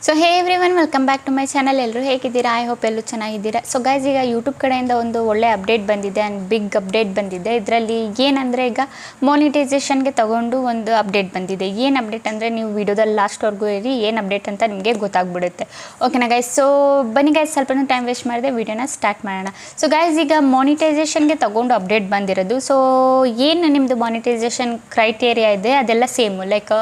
So hey everyone welcome back to my channel. ಎಲ್ಲರೂ ಹೇಗಿದ್ದೀರಾ? I hope ಎಲ್ಲರೂ ಚೆನ್ನಾಗಿದ್ದೀರಾ. ಸೊ ಗೈಸ್, ಈಗ ಯೂಟ್ಯೂಬ್ ಕಡೆಯಿಂದ ಒಂದು ಒಳ್ಳೆ ಅಪ್ಡೇಟ್ ಬಂದಿದೆ ಆ್ಯಂಡ್ ಬಿಗ್ ಅಪ್ಡೇಟ್ ಬಂದಿದೆ. ಇದರಲ್ಲಿ ಏನಂದರೆ ಈಗ ಮಾನಿಟೈಸೇಷನ್ಗೆ ತಗೊಂಡು ಒಂದು ಅಪ್ಡೇಟ್ ಬಂದಿದೆ. ಏನು ಅಪ್ಡೇಟ್ ಅಂದರೆ ನೀವು ವಿಡಿಯೋದಲ್ಲಿ ಲಾಸ್ಟ್ವರೆಗೂ ಇರಿ, ಏನು ಅಪ್ಡೇಟ್ ಅಂತ ನಿಮಗೆ ಗೊತ್ತಾಗ್ಬಿಡುತ್ತೆ. ಓಕೆನಾ ಗೈಸ್? ಸೊ ಬನ್ನಿ ಗೈಸ್, ಸ್ವಲ್ಪನೂ ಟೈಮ್ ವೇಸ್ಟ್ ಮಾಡಿದೆ ವಿಡಿಯೋನ ಸ್ಟಾರ್ಟ್ ಮಾಡೋಣ. ಸೊ ಗೈಸ್, ಈಗ ಮಾನಿಟೈಸೇಷನ್ಗೆ ತಗೊಂಡು ಅಪ್ಡೇಟ್ ಬಂದಿರೋದು. ಸೊ ಏನು ನಿಮ್ಮದು ಮಾನಿಟೈಸೇಷನ್ ಕ್ರೈಟೇರಿಯಾ ಇದೆ ಅದೆಲ್ಲ ಸೇಮು. ಲೈಕ್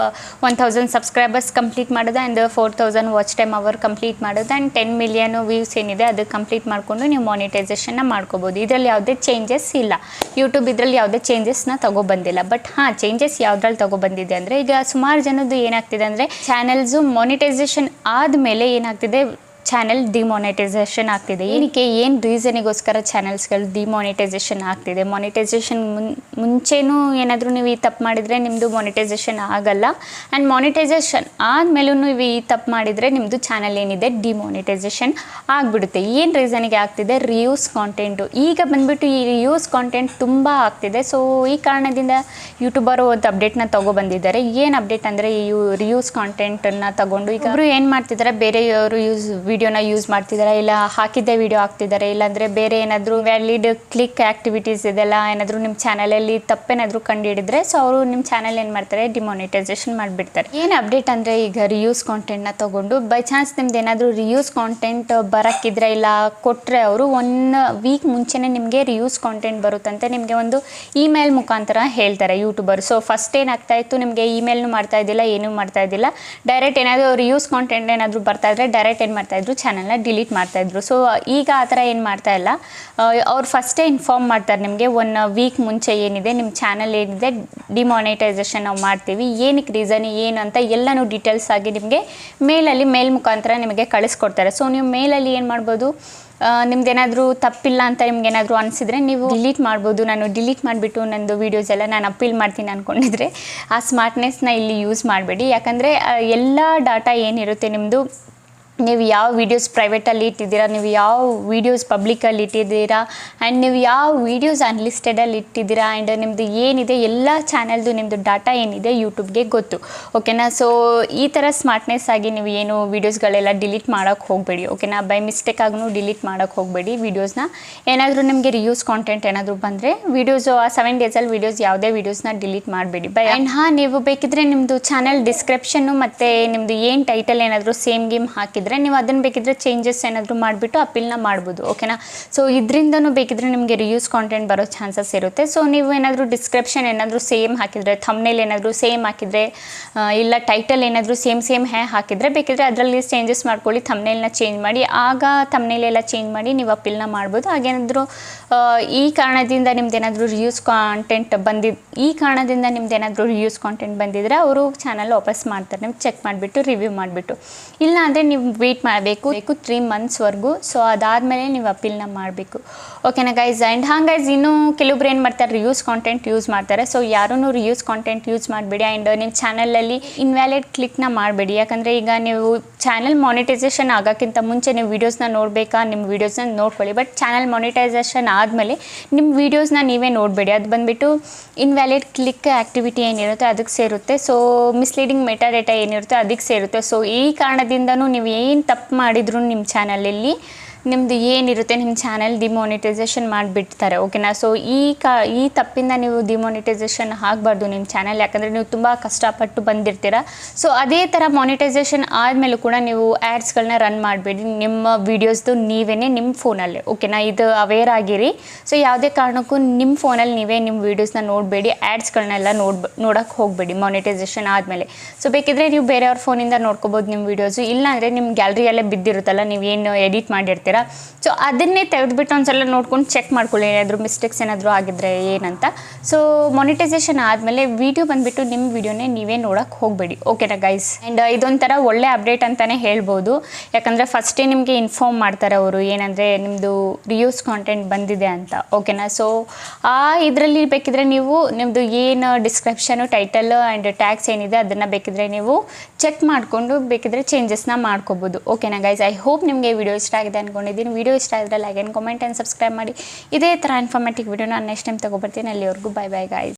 1000 ಸಬ್ಸ್ಕ್ರೈಬರ್ಸ್ ಕಂಪ್ಲೀಟ್ ಮಾಡೋದು and 4000 watch time hour complete ಮಾಡೋದು ಆ್ಯಂಡ್ 10 ಮಿಲಿಯನ್ ವ್ಯೂಸ್ ಏನಿದೆ ಅದು ಕಂಪ್ಲೀಟ್ ಮಾಡಿಕೊಂಡು ನೀವು ಮಾನಿಟೈಸೇಷನ್ನ ಮಾಡ್ಕೋಬೋದು. ಇದರಲ್ಲಿ ಯಾವುದೇ ಚೇಂಜಸ್ ಇಲ್ಲ. ಯೂಟ್ಯೂಬ್ ಇದರಲ್ಲಿ ಯಾವುದೇ ಚೇಂಜಸ್ನ ತಗೊಬಂದಿಲ್ಲ. ಬಟ್ ಚೇಂಜಸ್ ಯಾವುದ್ರಲ್ಲಿ ತಗೊಬಂದಿದೆ ಅಂದರೆ, ಈಗ ಸುಮಾರು ಜನದ್ದು ಏನಾಗ್ತಿದೆ ಅಂದರೆ, ಚಾನೆಲ್ಸು ಮಾನಿಟೈಸೇಷನ್ ಆದಮೇಲೆ ಏನಾಗ್ತಿದೆ, ಚಾನೆಲ್ ಡಿಮಾನಿಟೈಸೇಷನ್ ಆಗ್ತಿದೆ. ಏನಕ್ಕೆ, ಏನು ರೀಸನಿಗೋಸ್ಕರ ಚಾನೆಲ್ಸ್ಗಳು ಡಿಮಾನಿಟೈಸೇಷನ್ ಆಗ್ತಿದೆ? ಮಾನಿಟೈಸೇಷನ್ ಮುಂಚೆನೂ ಏನಾದರೂ ನೀವು ಈ ತಪ್ಪು ಮಾಡಿದರೆ ನಿಮ್ಮದು ಮಾನಿಟೈಸೇಷನ್ ಆಗಲ್ಲ. ಆ್ಯಂಡ್ ಮಾನಿಟೈಸೇಷನ್ ಆದಮೇಲೂ ನೀವು ಈ ತಪ್ಪು ಮಾಡಿದರೆ ನಿಮ್ಮದು ಚಾನೆಲ್ ಏನಿದೆ ಡಿಮಾನಿಟೈಸೇಷನ್ ಆಗಿಬಿಡುತ್ತೆ. ಏನು ರೀಸನಿಗೆ ಆಗ್ತಿದೆ? Reuse content. ಈಗ ಬಂದುಬಿಟ್ಟು ಈ ರಿಯೂಸ್ ಕಾಂಟೆಂಟ್ ತುಂಬ ಆಗ್ತಿದೆ. ಸೊ ಈ ಕಾರಣದಿಂದ ಯೂಟ್ಯೂಬರು ಒಂದು ಅಪ್ಡೇಟ್ನ ತೊಗೊಬಂದಿದ್ದಾರೆ. ಏನು ಅಪ್ಡೇಟ್ ಅಂದರೆ, ಈ ರಿಯೂಸ್ ಕಾಂಟೆಂಟನ್ನು ತಗೊಂಡು ಈಗ ಅವರು ಏನು ಮಾಡ್ತಿದ್ದಾರೆ, ಬೇರೆಯವರು ವಿಡಿಯೋನ ಯೂಸ್ ಮಾಡ್ತಿದ್ದಾರೆ, ಇಲ್ಲ ಹಾಕಿದ್ದೇ ವಿಡಿಯೋ ಹಾಕ್ತಿದ್ದಾರೆ, ಇಲ್ಲಾಂದರೆ ಬೇರೆ ಏನಾದರೂ ವ್ಯಾಲಿಡ್ ಕ್ಲಿಕ್ ಆ್ಯಕ್ಟಿವಿಟೀಸ್ ಇದೆಲ್ಲ ಏನಾದರೂ ನಿಮ್ಮ ಚಾನಲಲ್ಲಿ ತಪ್ಪೇನಾದರೂ ಕಂಡುಹಿಡಿದ್ರೆ ಸೊ ಅವರು ನಿಮ್ಮ ಚಾನಲ್ ಏನು ಮಾಡ್ತಾರೆ, ಡಿಮಾನಿಟೈಸೇಷನ್ ಮಾಡಿಬಿಡ್ತಾರೆ. ಏನು ಅಪ್ಡೇಟ್ ಅಂದರೆ, ಈಗ ರಿಯೂಸ್ ಕಾಂಟೆಂಟ್ನ ತೊಗೊಂಡು ಬೈ ಚಾನ್ಸ್ ನಿಮ್ದು ಏನಾದರೂ ರಿಯೂಸ್ ಕಾಂಟೆಂಟ್ ಬರೋಕ್ಕಿದ್ರೆ ಇಲ್ಲ ಕೊಟ್ಟರೆ ಅವರು 1 ವೀಕ್ ಮುಂಚೆನೇ ನಿಮಗೆ ರಿಯೂಸ್ ಕಾಂಟೆಂಟ್ ಬರುತ್ತಂತೆ ನಿಮಗೆ ಒಂದು ಇಮೇಲ್ ಮುಖಾಂತರ ಹೇಳ್ತಾರೆ ಯೂಟ್ಯೂಬರ್. ಸೊ ಫಸ್ಟ್ ಏನಾಗ್ತಾಯಿತ್ತು, ನಿಮಗೆ ಇಮೇಲ್ನು ಮಾಡ್ತಾ ಇದ್ದಿಲ್ಲ, ಏನೂ ಮಾಡ್ತಾ ಇದ್ದಿಲ್ಲ, ಡೈರೆಕ್ಟ್ ಏನಾದರೂ ರಿಯೂಸ್ ಕಾಂಟೆಂಟ್ ಏನಾದರೂ ಬರ್ತಾಯಿದ್ರೆ ಡೈರೆಕ್ಟ್ ಏನು ಮಾಡ್ತಾಯಿದ್ರು, ಚಾನಲ್ನ ಡಿಲೀಟ್ ಮಾಡ್ತಾಯಿದ್ರು. ಸೊ ಈಗ ಆ ಥರ ಏನು ಮಾಡ್ತಾ ಇಲ್ಲ. ಅವ್ರು ಫಸ್ಟೇ ಇನ್ಫಾರ್ಮ್ ಮಾಡ್ತಾರೆ ನಿಮಗೆ 1 ವೀಕ್ ಮುಂಚೆ ಏನಿದೆ ನಿಮ್ಮ ಚಾನಲ್ ಏನಿದೆ ಡಿಮಾನಿಟೈಸೇಷನ್ ನಾವು ಮಾಡ್ತೀವಿ, ಏನಕ್ಕೆ ರೀಸನ್ ಏನು ಅಂತ ಎಲ್ಲನೂ ಡೀಟೇಲ್ಸ್ ಆಗಿ ನಿಮಗೆ ಮೇಲ್ ಮುಖಾಂತರ ನಿಮಗೆ ಕಳಿಸ್ಕೊಡ್ತಾರೆ. ಸೊ ನೀವು ಮೇಲಲ್ಲಿ ಏನು ಮಾಡ್ಬೋದು, ನಿಮ್ದೇನಾದರೂ ತಪ್ಪಿಲ್ಲ ಅಂತ ನಿಮ್ಗೇನಾದರೂ ಅನಿಸಿದರೆ ನೀವು ಡಿಲೀಟ್ ಮಾಡ್ಬೋದು. ನಾನು ಡಿಲೀಟ್ ಮಾಡಿಬಿಟ್ಟು ನಂದು ವೀಡಿಯೋಸ್ ಎಲ್ಲ ನಾನು ಅಪೀಲ್ ಮಾಡ್ತೀನಿ ಅಂದ್ಕೊಂಡಿದ್ರೆ ಆ ಸ್ಮಾರ್ಟ್ನೆಸ್ನ ಇಲ್ಲಿ ಯೂಸ್ ಮಾಡಬೇಡಿ. ಯಾಕಂದರೆ ಎಲ್ಲ ಡಾಟಾ ಏನಿರುತ್ತೆ ನಿಮ್ಮದು, ನೀವು ಯಾವ ವೀಡಿಯೋಸ್ ಪ್ರೈವೇಟಲ್ಲಿ ಇಟ್ಟಿದ್ದೀರಾ, ನೀವು ಯಾವ ವೀಡಿಯೋಸ್ ಪಬ್ಲಿಕಲ್ಲಿ ಇಟ್ಟಿದ್ದೀರಾ, ಆ್ಯಂಡ್ ನೀವು ಯಾವ ವೀಡಿಯೋಸ್ ಅನ್ಲಿಸ್ಟೆಡಲ್ಲಿ ಇಟ್ಟಿದ್ದೀರಾ, ಆ್ಯಂಡ್ ನಿಮ್ಮದು ಏನಿದೆ ಎಲ್ಲ ಚಾನಲ್ದು ನಿಮ್ಮದು ಡಾಟಾ ಏನಿದೆ ಯೂಟ್ಯೂಬ್ಗೆ ಗೊತ್ತು. ಓಕೆನಾ? ಸೊ ಈ ಥರ ಸ್ಮಾರ್ಟ್ನೆಸ್ ಆಗಿ ನೀವು ಏನು ವೀಡಿಯೋಸ್ಗಳೆಲ್ಲ ಡಿಲೀಟ್ ಮಾಡೋಕ್ಕೆ ಹೋಗಬೇಡಿ. ಓಕೆನಾ? ಬೈ ಮಿಸ್ಟೇಕ್ ಆಗೂ ಡಿಲೀಟ್ ಮಾಡೋಕ್ಕೆ ಹೋಗಬೇಡಿ ವೀಡಿಯೋಸ್ನ. ಏನಾದರೂ ನಿಮಗೆ ರಿಯೂಸ್ ಕಾಂಟೆಂಟ್ ಏನಾದರೂ ಬಂದರೆ ವೀಡಿಯೋಸು ಆ 7 ಡೇಸಲ್ಲಿ ವೀಡಿಯೋಸ್ ಯಾವುದೇ ವೀಡಿಯೋಸ್ನ ಡಿಲೀಟ್ ಮಾಡಬೇಡಿ. ಆ್ಯಂಡ್ ನೀವು ಬೇಕಿದ್ರೆ ನಿಮ್ಮದು ಚಾನಲ್ ಡಿಸ್ಕ್ರಿಪ್ಷನ್ನು ಮತ್ತು ನಿಮ್ಮದು ಏನು ಟೈಟಲ್ ಏನಾದರೂ ಸೇಮ್ ಗೇಮ್ ಹಾಕಿದರೆ ನೀವು ಅದನ್ನು ಬೇಕಿದ್ರೆ ಚೇಂಜಸ್ ಏನಾದರೂ ಮಾಡಿಬಿಟ್ಟು ಅಪೀಲ್ನ ಮಾಡ್ಬೋದು. ಓಕೆನಾ? ಸೊ ಇದರಿಂದನೂ ಬೇಕಿದ್ರೆ ನಿಮಗೆ ರಿಯೂಸ್ ಕಾಂಟೆಂಟ್ ಬರೋ ಚಾನ್ಸಸ್ ಇರುತ್ತೆ. ಸೊ ನೀವು ಏನಾದರೂ ಡಿಸ್ಕ್ರಿಪ್ಷನ್ ಏನಾದರೂ ಸೇಮ್ ಹಾಕಿದರೆ, ಥಂಬ್ನೇಲ್ ಏನಾದರೂ ಸೇಮ್ ಹಾಕಿದರೆ, ಇಲ್ಲ ಟೈಟಲ್ ಏನಾದರೂ ಸೇಮ್ ಹಾಕಿದರೆ ಬೇಕಿದ್ರೆ ಅದರಲ್ಲಿ ಚೇಂಜಸ್ ಮಾಡ್ಕೊಳ್ಳಿ, ಥಂಬ್ನೇಲ್ನ ಚೇಂಜ್ ಮಾಡಿ, ಆಗ ಥಂಬ್ನೇಲ್ ಎಲ್ಲ ಚೇಂಜ್ ಮಾಡಿ ನೀವು ಅಪೀಲ್ನ ಮಾಡ್ಬೋದು. ಹಾಗೇನಾದರೂ ಈ ಕಾರಣದಿಂದ ನಿಮ್ದೇನಾದರೂ ರಿಯೂಸ್ ಕಾಂಟೆಂಟ್ ಬಂದಿದ್ರೆ ಅವರು ಚಾನಲ್ ವಾಪಸ್ ಮಾಡ್ತಾರೆ. ನೀವು ಚೆಕ್ ಮಾಡಿಬಿಟ್ಟು ರಿವ್ಯೂ ಮಾಡಿಬಿಟ್ಟು, ಇಲ್ಲ ಅಂದರೆ ನೀವು ವೇಟ್ ಮಾಡಬೇಕು 3 ಮಂತ್ಸ್ವರೆಗೂ. ಸೊ ಅದಾದಮೇಲೆ ನೀವು ಅಪೀಲ್ನ ಮಾಡಬೇಕು. ಓಕೆನಾ ಗೈಸ್? ಆ್ಯಂಡ್ ಗೈಸ್, ಇನ್ನೂ ಕೆಲವೊಬ್ರು ಏನು ಮಾಡ್ತಾರೆ, ರಿಯೂಸ್ ಕಾಂಟೆಂಟ್ ಯೂಸ್ ಮಾಡ್ತಾರೆ. ಸೊ ಯಾರೂ ರಿಯೂಸ್ ಕಾಂಟೆಂಟ್ ಯೂಸ್ ಮಾಡಬೇಡಿ. ಆ್ಯಂಡ್ ನಿಮ್ಮ ಚಾನಲಲ್ಲಿ ಇನ್ವ್ಯಾಲಿಡ್ ಕ್ಲಿಕ್ನ ಮಾಡಬೇಡಿ. ಯಾಕಂದರೆ ಈಗ ನೀವು ಚಾನಲ್ ಮಾನಿಟೈಸೇಷನ್ ಆಗೋಕ್ಕಿಂತ ಮುಂಚೆ ನೀವು ವೀಡಿಯೋಸ್ನ ನೋಡಬೇಕಾ, ನಿಮ್ಮ ವೀಡಿಯೋಸ್ನ ನೋಡ್ಕೊಳ್ಳಿ. ಬಟ್ ಚಾನಲ್ ಮಾನಿಟೈಸೇಷನ್ ಆದಮೇಲೆ ನಿಮ್ಮ ವೀಡಿಯೋಸ್ನ ನೀವೇ ನೋಡಬೇಡಿ. ಅದು ಬಂದುಬಿಟ್ಟು ಇನ್ವ್ಯಾಲಿಡ್ ಕ್ಲಿಕ್ ಆ್ಯಕ್ಟಿವಿಟಿ ಏನಿರುತ್ತೆ ಅದಕ್ಕೆ ಸೇರುತ್ತೆ. ಸೊ ಮಿಸ್ಲೀಡಿಂಗ್ ಮೆಟಾಡೇಟಾ ಏನಿರುತ್ತೆ ಅದಕ್ಕೆ ಸೇರುತ್ತೆ. ಸೊ ಈ ಕಾರಣದಿಂದನೂ ನೀವು ಏನು ತಪ್ಪು ಮಾಡಿದ್ರು ನಿಮ್ಮ ಚಾನಲಲ್ಲಿ ನಿಮ್ಮದು ಏನಿರುತ್ತೆ ನಿಮ್ಮ ಚಾನಲ್ ಡಿಮಾನಿಟೈಸೇಷನ್ ಮಾಡಿಬಿಡ್ತಾರೆ. ಓಕೆನಾ? ಸೊ ಈ ತಪ್ಪಿಂದ ನೀವು ಡಿಮಾನಿಟೈಸೇಷನ್ ಆಗಬಾರ್ದು ನಿಮ್ಮ ಚಾನಲ್. ಯಾಕಂದರೆ ನೀವು ತುಂಬ ಕಷ್ಟಪಟ್ಟು ಬಂದಿರ್ತೀರ. ಸೊ ಅದೇ ಥರ ಮಾನಿಟೈಸೇಷನ್ ಆದಮೇಲೂ ಕೂಡ ನೀವು ಆ್ಯಡ್ಸ್ಗಳನ್ನ ರನ್ ಮಾಡಬೇಡಿ ನಿಮ್ಮ ವೀಡಿಯೋಸ್ದು ನಿಮ್ಮ ಫೋನಲ್ಲೇ. ಓಕೆನಾ? ಇದು ಅವೇರ್ ಆಗಿರಿ. ಸೊ ಯಾವುದೇ ಕಾರಣಕ್ಕೂ ನಿಮ್ಮ ಫೋನಲ್ಲಿ ನೀವೇ ನಿಮ್ಮ ವೀಡಿಯೋಸ್ನ ನೋಡಬೇಡಿ, ಆ್ಯಡ್ಸ್ಗಳನ್ನೆಲ್ಲ ನೋಡೋಕ್ಕೆ ಹೋಗಬೇಡಿ ಮಾನಿಟೈಸೇಷನ್ ಆದಮೇಲೆ. ಸೊ ಬೇಕಿದ್ರೆ ನೀವು ಬೇರೆಯವ್ರ ಫೋನಿಂದ ನೋಡ್ಕೋಬೋದು ನಿಮ್ಮ ವೀಡಿಯೋಸು, ಇಲ್ಲಾಂದರೆ ನಿಮ್ಮ ಗ್ಯಾಲರಿಯಲ್ಲೇ ಬಿದ್ದಿರುತ್ತಲ್ಲ, ನೀವೇನು ಎಡಿಟ್ ಮಾಡಿರ್ತೀರ. ಸೊ ಅದನ್ನೇ ತೆಗೆದುಬಿಟ್ಟು ಒಂದ್ಸಲ ನೋಡ್ಕೊಂಡು ಚೆಕ್ ಮಾಡ್ಕೊಳ್ಳಿ, ಏನಾದರೂ ಮಿಸ್ಟೇಕ್ಸ್ ಏನಾದರೂ ಆಗಿದ್ರೆ ಏನಂತ. ಸೊ ಮಾನಿಟೈಸೇಷನ್ ಆದಮೇಲೆ ವಿಡಿಯೋ ಬಂದುಬಿಟ್ಟು ನಿಮ್ಮ ವಿಡಿಯೋನೇ ನೀವೇ ನೋಡೋಕ್ಕೆ ಹೋಗಬೇಡಿ. ಓಕೆನಾ ಗೈಸ್? ಆ್ಯಂಡ್ ಇದೊಂಥರ ಒಳ್ಳೆ ಅಪ್ಡೇಟ್ ಅಂತಲೇ ಹೇಳ್ಬೋದು. ಯಾಕಂದರೆ ಫಸ್ಟೇ ನಿಮಗೆ ಇನ್ಫಾರ್ಮ್ ಮಾಡ್ತಾರೆ ಅವರು, ಏನಂದರೆ ನಿಮ್ಮದು ರಿಯೂಸ್ ಕಾಂಟೆಂಟ್ ಬಂದಿದೆ ಅಂತ. ಓಕೆನಾ? ಸೊ ಇದರಲ್ಲಿ ಬೇಕಿದ್ರೆ ನೀವು ನಿಮ್ಮದು ಏನು ಡಿಸ್ಕ್ರಿಪ್ಷನು, ಟೈಟಲ್ ಆ್ಯಂಡ್ ಟ್ಯಾಗ್ಸ್ ಏನಿದೆ ಅದನ್ನು ಬೇಕಿದ್ರೆ ನೀವು ಚೆಕ್ ಮಾಡಿಕೊಂಡು ಬೇಕಿದ್ರೆ ಚೇಂಜಸ್ನ ಮಾಡ್ಕೋಬೋದು. ಓಕೆನಾ ಗೈಸ್? ಐ ಹೋಪ್ ನಿಮಗೆ ವಿಡಿಯೋ ಇಷ್ಟ ಆಗಿದೆ ಅಂದ್ಕೊಂಡಿದ್ದೀನಿ. ವಿಡಿಯೋ ಇಷ್ಟ ಆದರೆ like and comment and subscribe ಮಾಡಿ. ಇದೇ ಥರ ಇನ್ಫಾರ್ಮೇಟಿವ್ ವಿಡಿಯೋನ ನೆಕ್ಸ್ಟ್ ಟೈಮ್ ತೊಗೊಬರ್ತೀನಿ. ಅಲ್ಲಿವರೆಗೂ ಬೈ ಬೈ ಗೈಸ್.